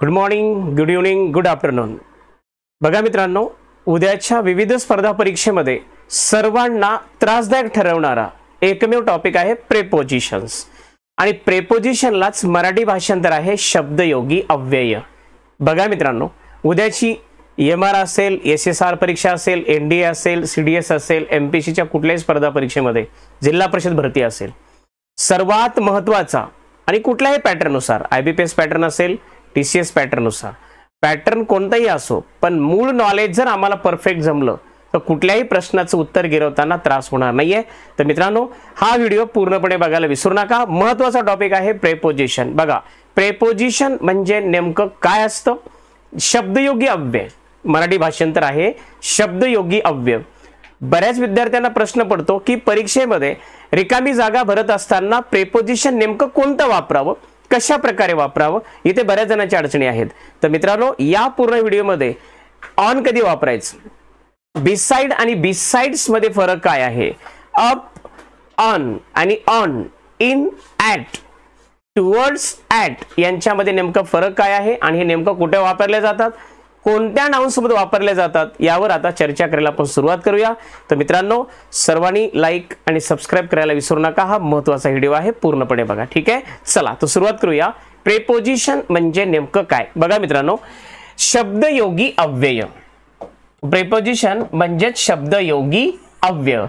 Good morning, good evening, good afternoon. बघा मित्रांनो, उद्याच्या विविध स्पर्धा परीक्षेमध्ये सर्वांना त्रासदायक ठरवणारा एकमेव टॉपिक आहे प्रेपोजिशन्स। आणि प्रेपोजिशनलाच मराठी भाषांतर आहे शब्दयोगी अव्यय। बघा मित्रांनो, उद्याची एमआर असेल, एसएसआर परीक्षा असेल, एनडीए असेल, सीडीएस असेल, एमपीसीच्या कुठल्याही स्पर्धा परीक्षेमध्ये, जिल्हा परिषद भरती असेल, सर्वात महत्त्वाचा आणि कुठल्याही पॅटर्ननुसार, आयबीपीएस पॅटर्न असेल, टीसीएस पॅटर्ननुसार, पॅटर्न कोणताही असो, पण मूळ नॉलेज जर आम्हाला परफेक्ट जमलं तर कुठल्याही प्रश्नाचं उत्तर गिरवताना त्रास होणार नाहीये। तर मित्रांनो, हा व्हिडिओ पूर्णपणे बघायला विसरू नका। महत्त्वाचा टॉपिक आहे प्रेपोजिशन। बघा, प्रेपोजिशन म्हणजे नेमकं काय असतं? शब्दयोगी अव्यय, मराठी भाषांतर आहे शब्दयोगी अव्यय। बऱ्याच विद्यार्थ्यांना प्रश्न पडतो की परीक्षेमध्ये रिकामी जागा भरत असताना प्रेपोजिशन नेमकं कोणतं वापरावं, कशा प्रकारे वापरावं, इथे बऱ्याच जणांच्या अडचणी आहेत। तर मित्रांनो, या पूर्ण व्हिडिओमध्ये ऑन कधी वापरायचं, बिसाइड आणि बिसाइड्स मध्ये फरक काय आहे, अप, ऑन आणि on, in, at, towards, at यांच्यामध्ये नेमका फरक काय आहे आणि हे नेमकं कुठे वापरले जातात, कोणत्या नाउन्स मध्ये वापरले जातात, यावर आता चर्चा करायला आपण सुरुवात करूया। तर मित्रांनो, सर्वांनी लाईक आणि सबस्क्राइब करायला विसरू नका। हा महत्त्वाचा व्हिडिओ आहे, पूर्णपणे बघा, ठीक आहे। चला तर सुरुवात करूया। प्रेपोजिशन म्हणजे नेमकं काय? बघा मित्रांनो, शब्दयोगी अव्यय, प्रेपोजिशन म्हणजे शब्दयोगी अव्यय।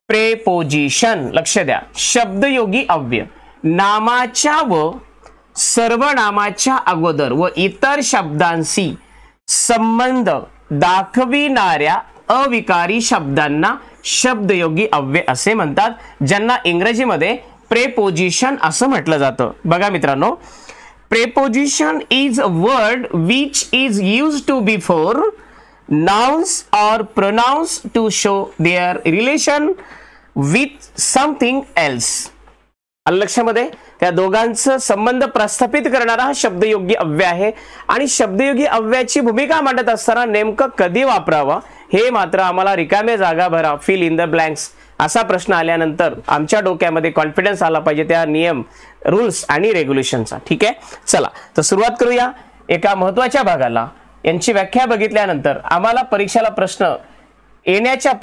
प्रेपोजिशन, लक्ष द्या, शब्दयोगी अव्यय नामाच्या व सर्वनामाच्या अगोदर व इतर शब्दांशी संबंध दाखविणाऱ्या अविकारी शब्दांना शब्दयोगी अव्यय असे म्हणतात, ज्यांना इंग्रजीमध्ये प्रेपोजिशन असं म्हटलं जातं। बघा मित्रांनो, preposition is a word which is used to before nouns or pronouns to show their relation with something else। लक्षामध्ये त्या दोघांचा संबंध प्रस्थापित करणारा हा शब्दयोगी अव्यय आहे। आणि शब्दयोगी अव्ययाची भूमिका मांडत असताना नेमकं कधी वापरावा हे मात्र आम्हाला रिकाम्या जागा भरा, फिल इन द ब्लँक्स असा प्रश्न आल्यानंतर आमच्या डोक्यामध्ये कॉन्फिडन्स आला पाहिजे त्या नियम, रूल्स आणि रेग्युलेशनचा, ठीक आहे। चला तर सुरुवात करूया एका महत्त्वाच्या भागाला। यांची व्याख्या बघितल्यानंतर आम्हाला परीक्षेला प्रश्न येण्याच्या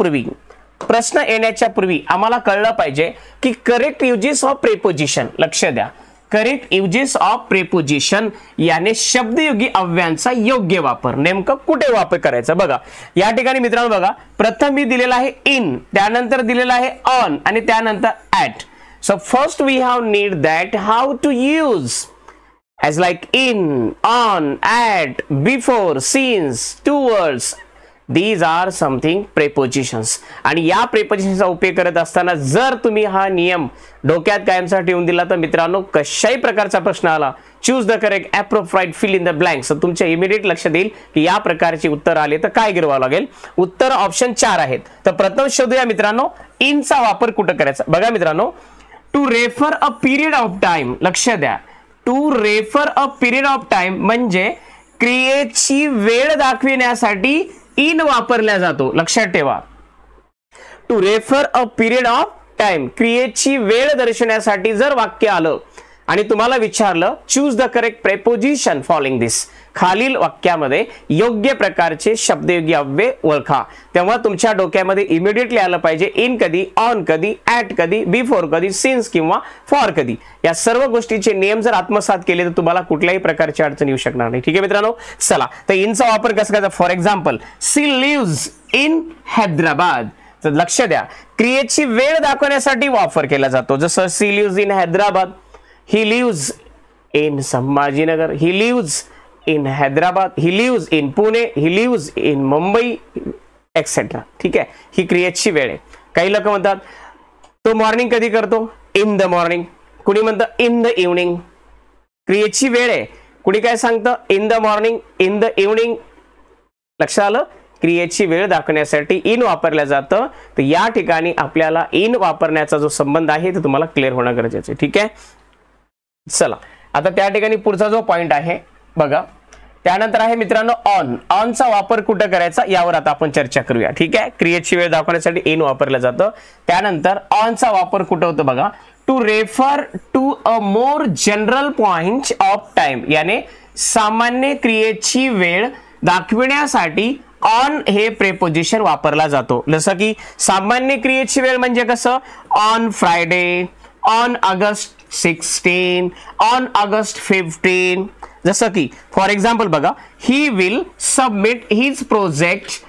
पूर्वी आम्हाला कळलं पाहिजे की करेक्ट युजेस ऑफ प्रेपोजिशन, लक्ष द्या, करेक्ट युजेस ऑफ प्रेपोजिशन याने शब्दयोगी अव्ययांचा योग्य वापर नेमकं कुठे वापर करायचा। बघा या ठिकाणी मित्रांनो, बघा प्रथम मी दिलेला आहे इन, त्यानंतर दिलेला आहे ऑन आणि त्यानंतर at. So first we have need that how to use as like in, on, at, before, since, towards, these are something prepositions। आणि या प्रेपोजिशनचा उपयोग करत असताना जर तुम्ही हा नियम डोक्यात कायमचा ठेवून दिला तर मित्रांनो, कशाही प्रकारचा प्रश्न आला, choose the correct appropriate fill in the blanks, तुमच्या इमिडिएट लक्षात येईल की या प्रकारचे उत्तर आले तर काय गिरवावं लागेल। उत्तर ऑप्शन 4 आहेत। तर प्रथम शोधूया मित्रांनो, इनचा वापर कुठं करायचा। बघा मित्रांनो, to refer a period of time, लक्ष द्या, to refer a period of time म्हणजे क्रियेची वेळ दाखविण्यासाठी इन वापरला जातो, लक्षात ठेवा। To refer a period of time, क्रियेची वेळ दर्शवण्यासाठी जर वाक्य आलं आणि तुम्हाला विचारलं choose the correct preposition following this, खालील वाक्यामध्ये योग्य प्रकारचे शब्दयोगी अव्यय ओळखा, तेव्हा तुमच्या डोक्यामध्ये इमिडिएटली आलं पाहिजे इन कधी, ऑन कधी, ॲट कधी, बिफोर कधी, सिन्स किंवा फॉर कधी। या सर्व गोष्टीचे नियम जर आत्मसात केले तर तुम्हाला कुठल्याही प्रकारची अडचण येऊ शकणार नाही, ठीक आहे मित्रांनो। चला तर इनचा वापर कसा करायचा। For example, she lives in Hyderabad, तर लक्ष द्या, क्रियेची वेळ दाखवण्यासाठी वापर केला जातो। जसं she lives in Hyderabad, he lives in Sambhajinagar, he lives in Hyderabad, he lives in Pune, he lives in Mumbai etcetera, ठीक आहे। ही क्रियेची वेळ आहे। काही लोक म्हणतात तो मॉर्निंग कधी करतो, इन द मॉर्निंग, कुणी म्हणतं इन द इव्हनिंग, क्रियेची वेळ आहे। कुणी काय सांगतं in the morning, in the evening, लक्षात आलं, क्रियेची वेळ दाखवण्यासाठी इन वापरलं जातं। तर या ठिकाणी आपल्याला इन वापरण्याचा जो संबंध आहे ते तुम्हाला क्लिअर होणं गरजेचं आहे, ठीक आहे। चला आता त्या ठिकाणी पुढचा जो पॉइंट आहे बघा, त्यानंतर आहे मित्रांनो ऑन, ऑनचा वापर कुठं करायचा यावर आता आपण चर्चा करूया, ठीक आहे। क्रियेची वेळ दाखवण्यासाठी इन वापरलं जातं। त्यानंतर ऑनचा वापर कुठं होतो बघा, to refer to a more general point of time, यानी सामान्य क्रियेची वेळ दाखविण्यासाठी ऑन हे प्रेपोजिशन वापरला जातो. जसं की सामान्य क्रियेची वेळ म्हणजे कसं, on Friday, on August 16, on August 15. जसं की फॉर एक्झाम्पल बघा, he will submit his project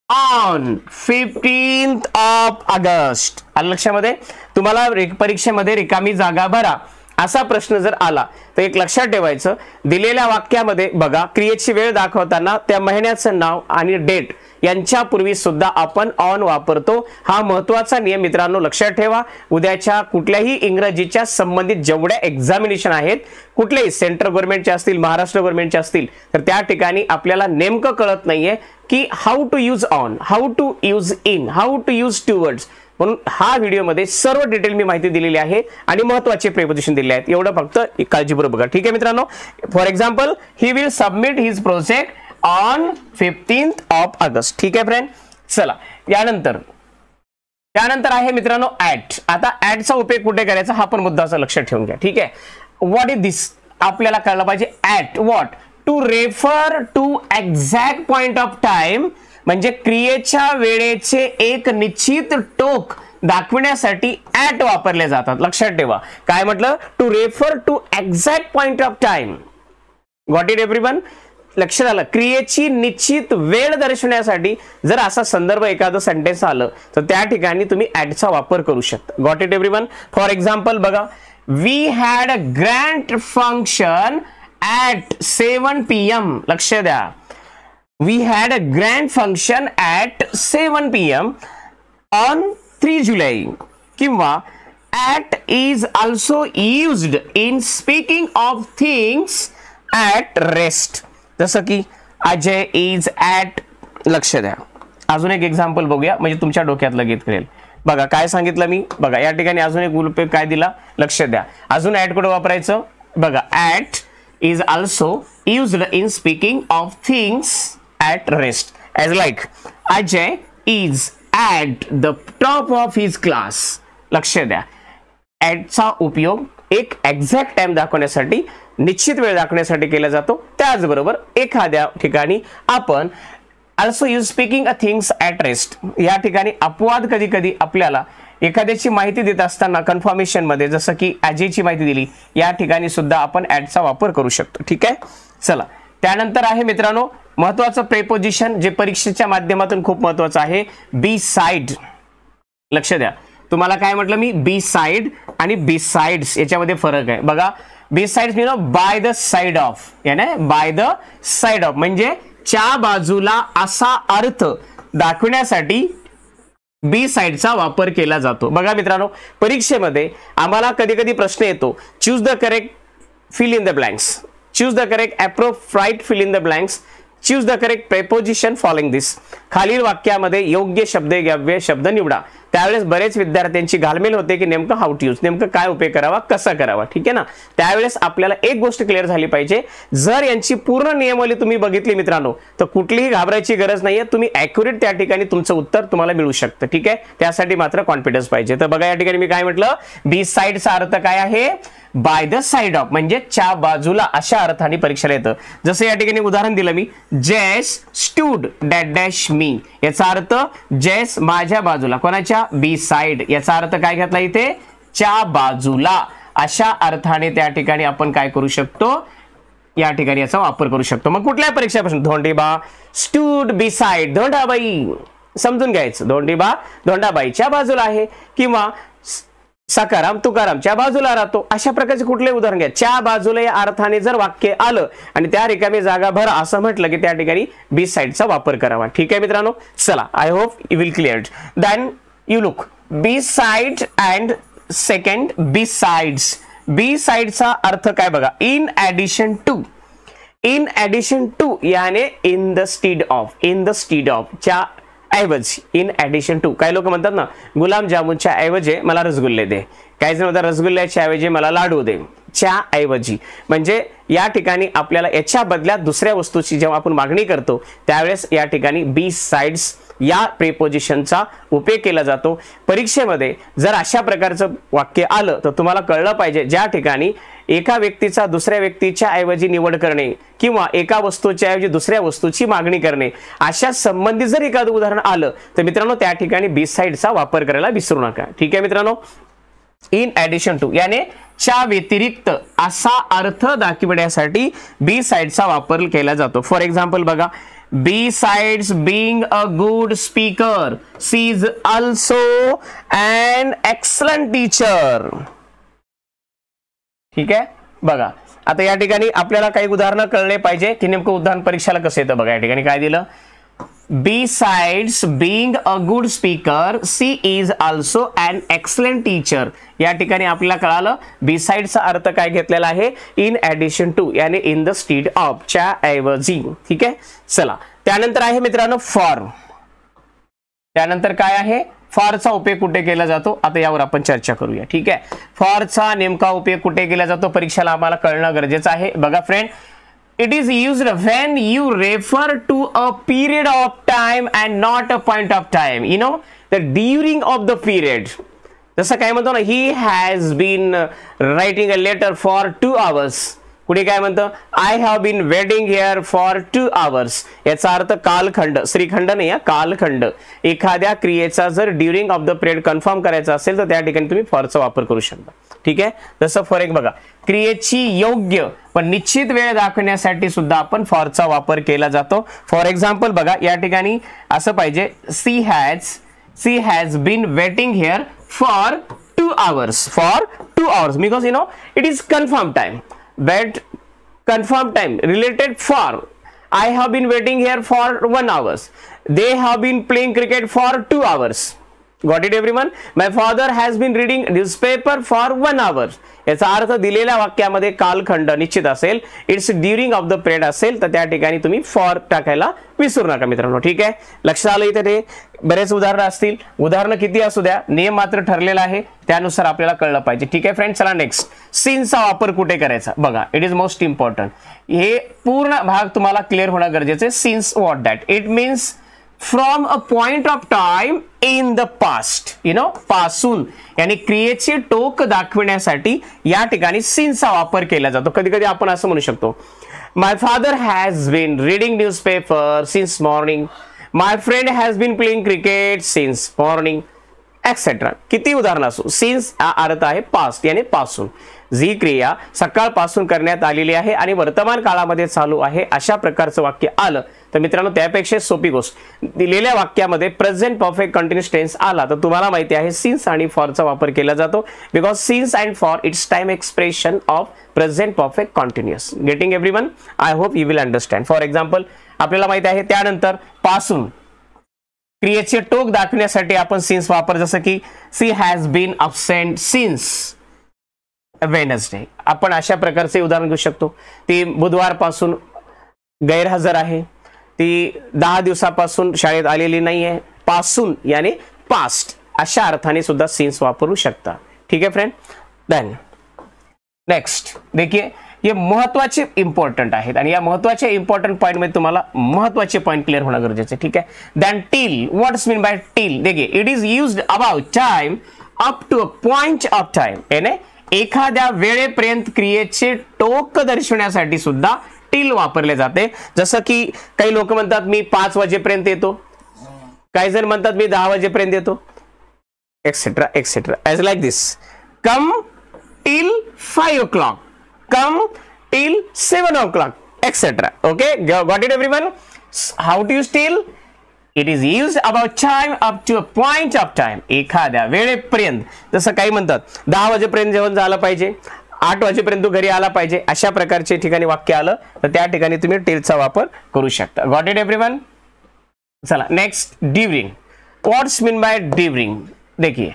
on 15th of August. आलं लक्षामध्ये? तुम्हाला परीक्षेमध्ये रिकामी जागा भरा असा प्रश्न जर आला तर एक लक्षात ठेवायचं, दिलेल्या वाक्यामध्ये बघा क्रियेची वेळ दाखवताना त्या महिन्याचं नाव आणि डेट यांच्यापूर्वी सुद्धा आपण ऑन वापरतो. हा महत्त्वाचा नियम मित्रांनो लक्षात ठेवा. उद्याच्या कुठल्याही इंग्रजीच्या संबंधित जेवढ्या एक्झामिनेशन आहेत, कुठलेही सेंट्रल गव्हर्नमेंटचे असतील, महाराष्ट्र गव्हर्नमेंटचे असतील, तर त्या ठिकाणी आपल्याला नेमकं कळत नाहीये की how to use on, how to use in, how to use towards. म्हणून हा व्हिडिओमध्ये सर्व डिटेल मी माहिती दिलेली आहे आणि महत्त्वाचे प्रेपोजिशन दिले आहेत. एवढं फक्त काळजीपूर्वक बघा. ठीक आहे मित्रांनो. For example, he will submit his project on 15th of August. ठीक आहे फ्रेंड. चला त्यानंतर आहे मित्रांनो ऍट. आता ऍटचा उपयोग कुठे करायचा हा पण मुद्दा असं लक्षात ठेवून घ्या. ठीक आहे. व्हॉट इज दिस आपल्याला कळलं पाहिजे. At what, to refer to exact point of time, म्हणजे क्रियेच्या वेळेचे एक निश्चित टोक दाखविण्यासाठी ऍट वापरले जातात. लक्षात ठेवा. काय म्हटलं, to refer to exact point of time. Got it everyone? लक्षात आलं. क्रियेची निश्चित वेळ दर्शवण्यासाठी जर असा संदर्भ एखादं सेंटेन्स आलं तर त्या ठिकाणी तुम्ही ऍटचा वापर करू शकता. Got it everyone? For example बघा, we had a grand function at 7 PM. लक्ष द्या. We had a grand function at 7 PM on 3 July. किंवा at is also used in speaking of things at rest. जसं की Ajay is at. लक्ष द्या. अजून एक एक्झाम्पल बघूया म्हणजे तुमच्या डोक्यात लगेच कळेल. बघा काय सांगितलं मी. बघा या ठिकाणी अजून एक उपयोग काय दिला. लक्ष द्या. अजून ऍट कुठे वापरायचं बघा. at is also used in speaking of things at rest, as like Ajay is at the top of his class. लक्ष द्या. ऍटचा उपयोग एक एक्झॅक्ट टाइम दाखवण्यासाठी, निश्चित वेळ दाखवण्यासाठी केला जातो. त्याचबरोबर एखाद्या ठिकाणी आपण also use speaking of things at rest. या ठिकाणी अपवाद कधी कधी आपल्याला एखाद्याची माहिती देत असताना कन्फर्मेशन मध्ये, जसं की अजयची माहिती दिली, या ठिकाणी सुद्धा आपण ऍटचा वापर करू शकतो. ठीक आहे. चला त्यानंतर आहे मित्रांनो महत्वाचं प्रेपोजिशन जे परीक्षेच्या माध्यमातून खूप महत्वाचं आहे, बी साइड. लक्ष द्या. तुम्हाला काय म्हटलं मी, बी साइड आणि बी साइड्स याच्यामध्ये फरक आहे. बघा, besides mean by the side of, याने बाय द साइड ऑफ म्हणजे च्या बाजूला असा अर्थ दाखवण्यासाठी बी साइडचा वापर केला जातो. बघा मित्रांनो, परीक्षेमध्ये आम्हाला कधी कधी प्रश्न येतो, choose the correct fill in the blanks, choose the correct appropriate fill in the blanks, choose the correct preposition following this. खालील वाक्यामध्ये योग्य शब्द निवडा. त्यावेळेस बरेच विद्यार्थ्यांची घालमेल होते की नेमकं हाऊ टू यूज, नेमकं काय उपयोग करावा, कसा करावा. ठीक आहे ना. त्यावेळेस आपल्याला एक गोष्ट क्लिअर झाली पाहिजे, जर यांची पूर्ण नियमावली तुम्ही बघितली मित्रांनो तर कुठलीही घाबरायची गरज नाहीये. तुम्ही ॲक्युरेट त्या ठिकाणी तुमचं उत्तर तुम्हाला मिळू शकतं. ठीक आहे. त्यासाठी मात्र कॉन्फिडन्स पाहिजे. तर बघा या ठिकाणी मी काय म्हटलं, बी साइडचा अर्थ काय आहे, बाय द साइड ऑफ म्हणजे च्या बाजूला अशा अर्थाने परीक्षेला येतं. जसं या ठिकाणी उदाहरण दिलं मी, जैस स्टूड डॅश डॅश मी. याचा अर्थ जैस माझ्या बाजूला, कोणाच्या, बी साइड. याचा अर्थ काय घेतला इथे, च्या बाजूला. अशा अर्थाने त्या ठिकाणी आपण काय करू शकतो, या ठिकाणी याचा वापर करू शकतो. मग कुठल्या परीक्षेपासून, धोंडीबा स्टूड बी साइड, धोंडाबाई समजून घ्यायचं, धोंडीबा धोंडाबाईच्या बाजूला आहे. किंवा सकाराम तुकारामच्या बाजूला राहतो. अशा प्रकारचे कुठले उदाहरण घ्या. च्या बाजूला या अर्थाने जर वाक्य आलं आणि त्या रिकामी जागा भर असं म्हटलं की त्या ठिकाणी बी साइडचा वापर करावा. ठीक आहे मित्रांनो. चला, I hope you will clear. Then you look beside and second besides. बी साइडचा अर्थ काय बघा, in addition to. In addition to याने in the stead of, in the stead of च्या ऐवजी, इन ऍडिशन टू. काही लोक म्हणतात ना, गुलाबजामुनच्या ऐवजी मला रसगुल्ले दे, काही जण म्हणतात रसगुल्ल्याच्या ऐवजी मला लाडू दे. च्या ऐवजी म्हणजे या ठिकाणी आपल्याला याच्या बदल्यात दुसऱ्या वस्तूची जेव्हा आपण मागणी करतो त्यावेळेस या ठिकाणी बी साइड्स या प्रेपोजिशनचा उपयोग केला जातो. परीक्षेमध्ये जर अशा प्रकारचं वाक्य आलं तर तुम्हाला कळलं पाहिजे ज्या ठिकाणी एका व्यक्तीचा दुसऱ्या व्यक्तीच्या ऐवजी निवड करणे किंवा एका वस्तूच्या ऐवजी दुसऱ्या वस्तूची मागणी करणे, अशा संबंधित जर एखादं उदाहरण आलं तर मित्रांनो त्या ठिकाणी बी साइडचा वापर करायला विसरू नका. ठीक आहे मित्रांनो. इन ॲडिशन टू याने च्या व्यतिरिक्त असा अर्थ दाखवण्यासाठी बी साइडचा वापर केला जातो. फॉर एक्झाम्पल बघा, besides being a good speaker she is also an excellent teacher. ठीक आहे. बघा आता या ठिकाणी आपल्याला काही उदाहरणं कळले पाहिजे की नेमकं उदाहरण परीक्षेला कसं येतं. बघा या ठिकाणी काय दिलं, besides being a good speaker she is also an excellent teacher. या ठिकाणी आपल्याला कळालं besides चा अर्थ काय घेतलेला आहे, in addition to याने in the stead of च्या ऐवजी. ठीक आहे. चला त्यानंतर आहे मित्रांनो फॉर. त्यानंतर काय आहे, फॉरचा उपयोग कुठे केला जातो, आता यावर आपण चर्चा करूया. ठीक आहे. फॉरचा नेमका उपयोग कुठे केला जातो परीक्षेला आम्हाला कळणं गरजेचं आहे. बघा friend, it is used when you refer to a period of time and not a point of time. You know, the during of the period. जसं काय म्हणतो ना, he has been writing a letter for 2 hours. पुढे काय म्हणतं, I have been waiting here for 2 hours. याचा अर्थ कालखंड, श्रीखंड नाही, कालखंड. एखाद्या क्रियेचा जर during of the period confirm करायचा असेल तर त्या ठिकाणी तुम्ही फॉरचा वापर करू शकता. ठीक आहे. जसं फॉर एक बघा, क्रियेची योग्य पण निश्चित वेळ दाखवण्यासाठी सुद्धा आपण फॉरचा वापर केला जातो. फॉर एक्झाम्पल बघा या ठिकाणी असं पाहिजे, she has been waiting here for 2 hours. For 2 hours because you know it is confirm time. But confirm time related for, I have been waiting here for 1 hour. They have been playing cricket for 2 hours. Got it everyone? My father has been reading newspaper for 1 hour. याचा अर्थ दिलेल्या वाक्यामध्ये कालखंड निश्चित असेल, it's during of the period असेल तर त्या ठिकाणी तुम्ही फॉर टाकायला विसरू नका मित्रांनो. ठीक आहे. लक्षात आलं. इथे ते बरेच उदाहरणं असतील, उदाहरणं किती असू द्या, नियम मात्र ठरलेला आहे, त्यानुसार आपल्याला कळलं पाहिजे. ठीक आहे फ्रेंड. चला नेक्स्ट, सिन्सचा वापर कुठे करायचा बघा. It is most important. हे पूर्ण भाग तुम्हाला क्लिअर होणं गरजेचं आहे. Since what that, it means from a point of time in the past. You know, पासून यानी क्रियेचे टोक दाखवण्यासाठी या ठिकाणी सिन्सचा वापर केला जातो. कधी कधी आपण असं म्हणू शकतो, my father has been reading newspaper since morning, my friend has been playing cricket since morning, etcetera. किती उदाहरण असो, सिन्स हा अर्थ आहे पास्ट यानी पासून. जी क्रिया सकाळपासून करण्यात आलेली आहे आणि वर्तमान काळामध्ये चालू आहे अशा प्रकारचं वाक्य आलं तर मित्रांनो त्यापेक्षा सोपी गोष्ट, दिलेल्या वाक्यामध्ये प्रेझेंट परफेक्ट कंटिन्युअस टेन्स आला तर तुम्हाला माहिती आहे सिन्स आणि फॉरचा वापर केला जातो. Because since and for its time expression of present perfect continuous. Getting everyone? I hope you will understand. For example आपल्याला माहिती आहे त्यानंतर पासून क्रियेचे टोक दाखवण्यासाठी आपण सिन्स वापर, जसं की she has been absent since Wednesday. आपण अशा प्रकारचे उदाहरण घेऊ शकतो. ती बुधवारपासून गैरहजर आहे, ती 10 दिवसापासून शाळेत आलेली नाहीये. पासून यानी पास्ट अशा अर्थाने सुद्धा सिन्स वापरू शकता. ठीक है फ्रेंड. देन नेक्स्ट देखिए, ये महत्वाचे इंपॉर्टंट आहेत आणि या महत्वाच्या इंपॉर्टंट पॉइंट मध्ये तुम्हाला महत्वाचे पॉइंट क्लियर होणं गरजेचं आहे. ठीक आहे. Then till, what's mean by till? देखिए, it is used about time up to a point of time. यानी एखाद्या वेळेपर्यंत क्रियेचे टोक दर्शवण्यासाठी सुद्धा टिल वापरले जाते. जसं की काही लोक म्हणतात मी 5 वाजेपर्यंत येतो, काही जण म्हणतात मी 10 वाजेपर्यंत येतो, etcetera etcetera. As like this, come till 5 o'clock, come till 7 o'clock, etcetera. Okay, got it everyone? How to use till? It is used about time up to a point of time. एखाद्या वेळेपर्यंत, जसं काही म्हणतात 10 वाजेपर्यंत जेवण झालं पाहिजे, 8 वाजेपर्यंत तू घरी आला पाहिजे, अशा प्रकारचे ठिकाणी वाक्य आलं तर त्या ठिकाणी तुम्ही टिलचा वापर करू शकता. Got it everyone? चला next, during. What's mean by during? देखिए,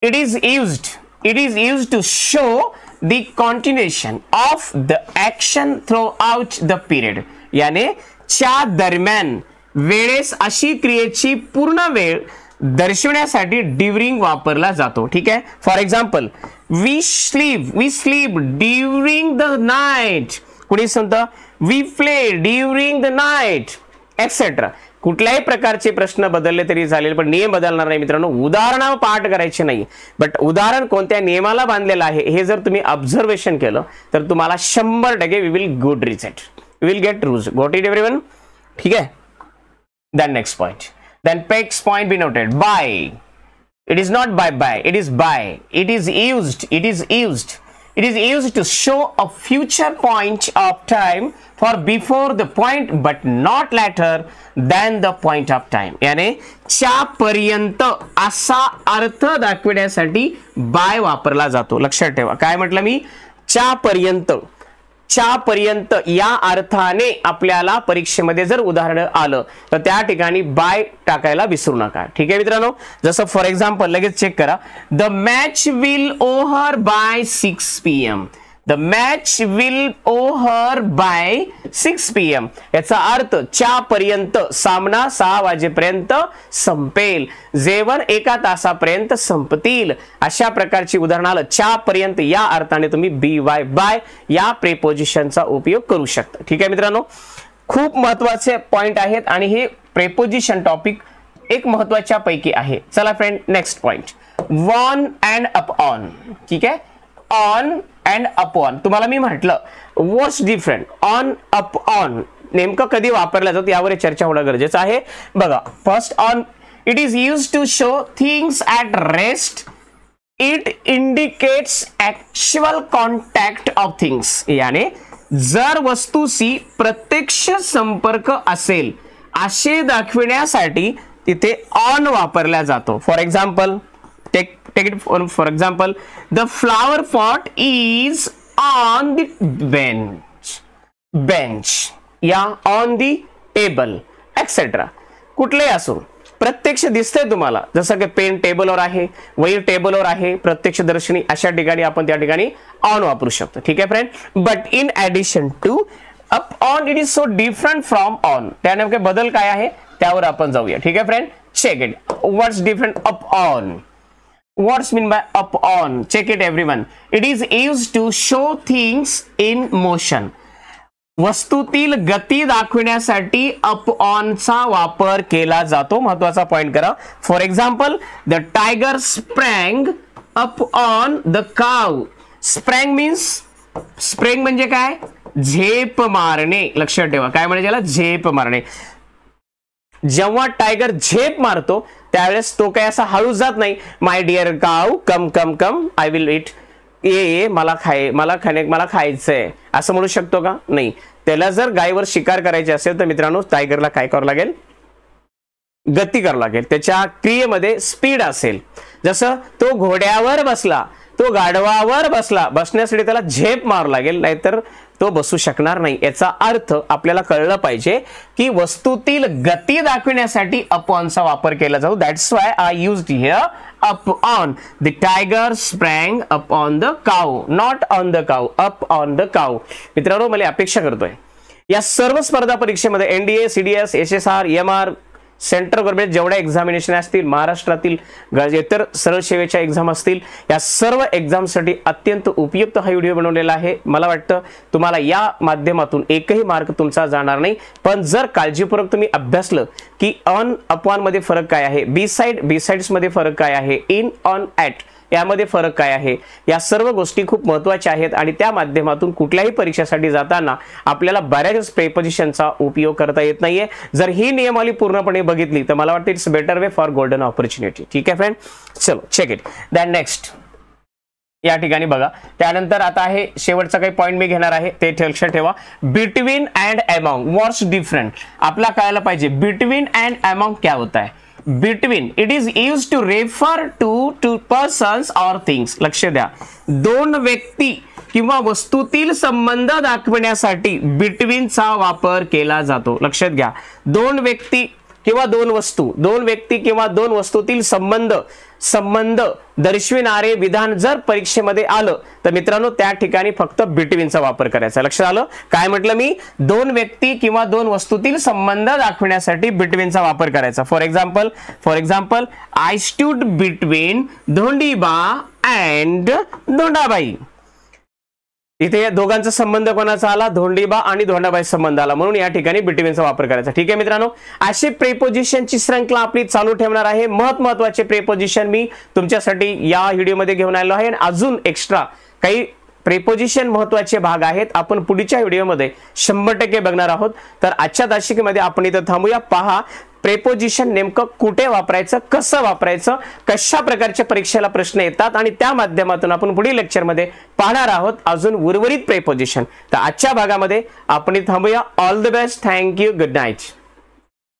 it is used to show the continuation of the action throughout the period. याने च्या दरम्यान वेळेस अशी क्रियेची पूर्ण वेळ दर्शवण्यासाठी ड्यूरिंग वापरला जातो. ठीक आहे. For example, we sleep during the night. कुणी सांगतं we play during the night, etcetera. कुठल्याही प्रकारचे प्रश्न बदलले तरी चालेल, पण नियम बदलणार नाही मित्रांनो. उदाहरण पाठ करायचे नाही, बट उदाहरण कोणत्या नियमाला बांधलेलं आहे हे जर तुम्ही ऑब्झर्वेशन केलं तर तुम्हाला 100% we will good result, we will get rules. Got it everyone? ठीक आहे. Then next point, then next point be noted. By, it is not by, it is by. It is used to show a future point of time for before the point but not later than the point of time. याने च्या पर्यंत असा अर्थ दाखवण्यासाठी bye वापरला जातो. लक्षात ठेवा, काय म्हटलं मी? च्या पर्यंत या अर्थाने आपल्याला परीक्षेमध्ये जर उदाहरण आलं तर त्या ठिकाणी बाय टाकायला विसरू नका. ठीक आहे मित्रांनो. जसं फॉर एक्झाम्पल लगेच चेक करा. The match will over by 6 PM. The match will over by 6 PM. याचा अर्थ च्या पर्यंत, सामना 6 वाजेपर्यंत संपेल, जेवण 1 तासापर्यंत संपतील. अशा प्रकारची उदाहरणाला च्या पर्यंत या अर्थाने तुम्ही BY बाय या प्रेपोजिशनचा उपयोग करू शकता. ठीक आहे मित्रांनो, खूप महत्वाचे पॉइंट आहेत आणि हे प्रेपोजिशन टॉपिक एक महत्वाच्या पैकी आहे. चला friend, next point, on and up on. ठीक आहे, ऑन अँड अपॉन. तुम्हाला मी म्हटलं व्हॉट्स डिफरंट ऑन अप ऑन नेमकं कधी वापरलं जातं यावर चर्चा होणं गरजेचं आहे. बघा, first on, it is used to show things at rest. It indicates actual contact of things. याने जर वस्तूशी प्रत्यक्ष संपर्क असेल असे दाखविण्यासाठी तिथे ऑन वापरला जातो. For example, take it for example, the flower pot is on the bench या on the table etc. कुठलेही असो, प्रत्यक्ष दिसतंय तुम्हाला, जसं की पेन टेबलवर आहे, वही टेबलवर आहे, प्रत्यक्ष दर्शनी अशा ठिकाणी आपण त्या ठिकाणी ऑन वापरू शकतो. ठीक आहे friend. But in addition to up on, it is so different from on. त्या नेमके बदल काय आहे त्यावर आपण जाऊया. ठीक आहे friend, check it. What's different upon? What's mean by up on? Check it everyone. It is used to show things in motion. वस्तूतील गती दाखवण्यासाठी अप ऑन चा वापर केला जातो. महत्वाचा पॉइंट करा. For example, the tiger sprang upon the cow. Sprang means, spring म्हणजे काय? झेप मारणे. लक्षात ठेवा, काय म्हणजे याला? झेप मारणे. जेव्हा टायगर झेप मारतो त्यावेळेस तो काय असा हळू जात नाही, माय डिअर काव कम कम कम आय विल इट, ये मला खायचंय असं म्हणू शकतो का? नाही. त्याला जर गायीवर शिकार करायची असेल तर मित्रांनो टायगरला काय करावं लागेल? गती करावं लागेल. त्याच्या क्रियेमध्ये स्पीड असेल. जसं तो घोड्यावर बसला, तो गाढवावर बसला, बसण्यासाठी त्याला झेप मारावं लागेल, नाहीतर तो बसू शकणार नाही. याचा अर्थ आपल्याला कळलं पाहिजे की वस्तूतील गती दाखवण्यासाठी अपॉनचा वापर केला जातो. That's why I used here upon. The tiger sprang upon the cow, not on the cow, upon the cow. मित्रांनो, मला अपेक्षा करतोय या सर्व स्पर्धा परीक्षेमध्ये NDA, CDS, SSR, MR, central government जेवढ्या एक्झामिनेशन असतील, महाराष्ट्रातील इतर सरळ सेवेच्या एक्झाम असतील, या सर्व एक्झामसाठी अत्यंत उपयुक्त हा व्हिडिओ बनवलेला आहे. मला वाटतं तुम्हाला या माध्यमातून एकही मार्क तुमचा जाणार नाही. पण जर काळजीपूर्वक तुम्ही अभ्यासलं की ऑन अपॉन मध्ये फरक काय आहे, बिसाइड्स मध्ये फरक काय आहे, इन ऑन ॲट यामध्ये फरक काय आहे, या सर्व गोष्टी खूप महत्त्वाच्या आहेत आणि त्या माध्यमातून कुठल्याही परीक्षेसाठी जाताना आपल्याला बऱ्याच प्रेपोजिशनचा उपयोग करता येत नाहीये. जर ही नियमावली पूर्णपणे बघितली तर मला वाटतं it's better way for golden opportunity. ठीक आहे फ्रेंड, चलो चेक इट. देन नेक्स्ट या ठिकाणी बघा, त्यानंतर आता आहे शेवटचा काही पॉइंट मी घेणार आहे ते लक्षात ठेवा. Between and among, what's different आपला कळायला पाहिजे. बिटवीन अँड अमॉंग क्या होता है? Between, it is used to refer to persons और थिंग्स. लक्ष द्या, दोन व्यक्ती किंवा वस्तूतील संबंध दाखवण्यासाठी बिटवीनचा वापर केला जातो. लक्षात घ्या, दोन व्यक्ती किंवा दोन वस्तूतील संबंध दर्शविणारे विधान जर परीक्षेमध्ये आलं तर मित्रांनो त्या ठिकाणी फक्त बिटवीनचा वापर करायचा. लक्षात आलं? काय म्हटलं मी? दोन व्यक्ती किंवा दोन वस्तूतील संबंध दाखवण्यासाठी बिटवीनचा वापर करायचा. For example, I stood between Dhondiba and Dhondabai. इथे या दोघांचा संबंध कोणाचा आला, धोंडीबा आणि धोंडाबाई संबंध आला, म्हणून या ठिकाणी बिटवीनचा वापर करायचा. ठीक आहे मित्रांनो, अशी प्रेपोजिशनची श्रृंखला आपली चालू ठेवणार आहे. महत्त्वाचे प्रेपोजिशन मी तुमच्यासाठी या व्हिडिओमध्ये घेऊन आलो आहे. अजून एक्स्ट्रा काही प्रेपोजिशन महत्त्वाचे भाग आहेत, आपण पुढच्या व्हिडिओमध्ये 100% बघणार आहोत. तर आजच्या दाशिकेमध्ये आपण इथं थांबूया. पहा प्रेपोजिशन नेमकं कुठे वापरायचं, कसं वापरायचं, कशा प्रकारच्या परीक्षेला प्रश्न येतात आणि त्या माध्यमातून आपण पुढील लेक्चरमध्ये पाहणार आहोत अजून उर्वरित प्रेपोजिशन. तर आजच्या भागामध्ये आपण इथं थांबूया. All the best, thank you, good night.